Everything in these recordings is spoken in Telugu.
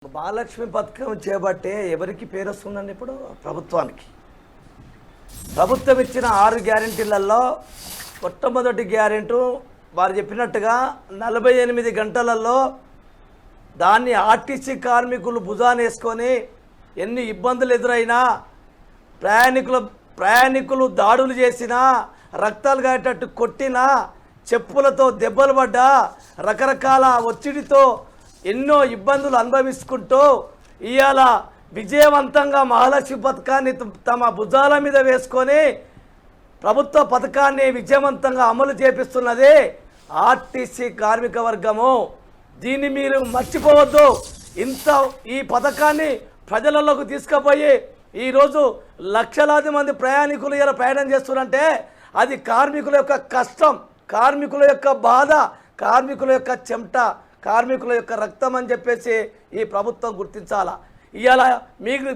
మహాలక్ష్మి పథకం చేపట్టే ఎవరికి పేరు వస్తుందండి? ఇప్పుడు ప్రభుత్వానికి. ప్రభుత్వం ఇచ్చిన 6 గ్యారెంటీలలో మొట్టమొదటి గ్యారెంటీ వారు చెప్పినట్టుగా 48 గంటలలో దాన్ని ఆర్టీసీ కార్మికులు భుజాన్ని వేసుకొని ఎన్ని ఇబ్బందులు ఎదురైనా ప్రయాణికులు దాడులు చేసినా, రక్తాలు కాయేటట్టు కొట్టినా, చెప్పులతో దెబ్బలు పడ్డా, రకరకాల ఒత్తిడితో ఎన్నో ఇబ్బందులు అనుభవించుకుంటూ ఇవాళ విజయవంతంగా మహాలక్ష్మి పథకాన్ని తమ భుజాల మీద వేసుకొని ప్రభుత్వ పథకాన్ని విజయవంతంగా అమలు చేపిస్తున్నది ఆర్టీసీ కార్మిక వర్గము. దీన్ని మీరు మర్చిపోవద్దు. ఈ పథకాన్ని ప్రజలలోకి తీసుకుపోయి ఈరోజు లక్షలాది మంది ప్రయాణికులు ఇలా ప్రయాణం చేస్తున్నారంటే అది కార్మికుల యొక్క కష్టం, కార్మికుల యొక్క బాధ, కార్మికుల యొక్క చెమట, కార్మికుల యొక్క రక్తం అని చెప్పేసి ఈ ప్రభుత్వం గుర్తించాలా. ఇవాళ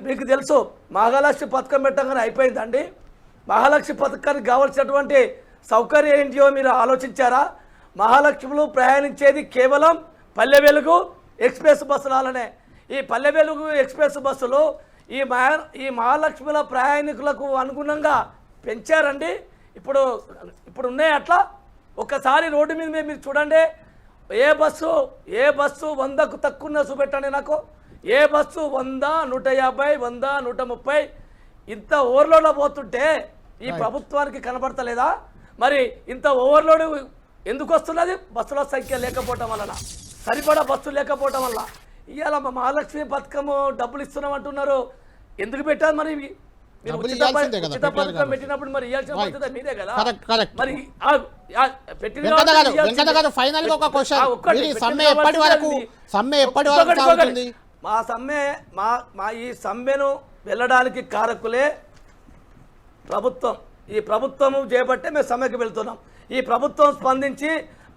మీకు తెలుసు మహాలక్ష్మి పథకం పెట్టగానే అయిపోయిందండి. మహాలక్ష్మి పథకానికి కావాల్సినటువంటి సౌకర్యం ఏంటియో మీరు ఆలోచించారా? మహాలక్ష్మిలో ప్రయాణించేది కేవలం పల్లె వెలుగు ఎక్స్ప్రెస్ బస్సులనే. ఈ పల్లె వెలుగు ఎక్స్ప్రెస్ బస్సులు ఈ మహాలక్ష్మిల ప్రయాణికులకు అనుగుణంగా పెంచారండి. ఇప్పుడు ఉన్నాయి అట్లా. ఒక్కసారి రోడ్డు మీద మీరు చూడండి, ఏ బస్సు 100కు తక్కువ చూపెట్టండి నాకు. ఏ బస్సు 100, 150, 100, 130 ఇంత ఓవర్లోడ్లో పోతుంటే ఈ ప్రభుత్వానికి కనబడతలేదా? మరి ఇంత ఓవర్లోడ్ ఎందుకు వస్తున్నది? బస్సుల సంఖ్య లేకపోవటం వలన, సరిపడా బస్సులు లేకపోవటం వల్ల. ఇవాళ మహాలక్ష్మి పథకము డబ్బులు ఇస్తున్నాం అంటున్నారు. ఎందుకు పెట్టారు మరి? ఉచిత పథకం పెట్టినప్పుడు మరి ఇవ్వాల్సిన బాధ్యత మీదే కదా. మరి మా ఈ సమ్మెను వెళ్ళడానికి కారకులే ప్రభుత్వం. ఈ ప్రభుత్వము చేపట్టే మేము సమ్మెకి వెళ్తున్నాం. ఈ ప్రభుత్వం స్పందించి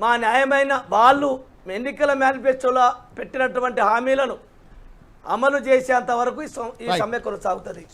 మా న్యాయమైన వాళ్ళు ఎన్నికల మేనిఫెస్టోలో పెట్టినటువంటి హామీలను అమలు చేసేంత వరకు ఈ సమ్మె కొనసాగుతుంది.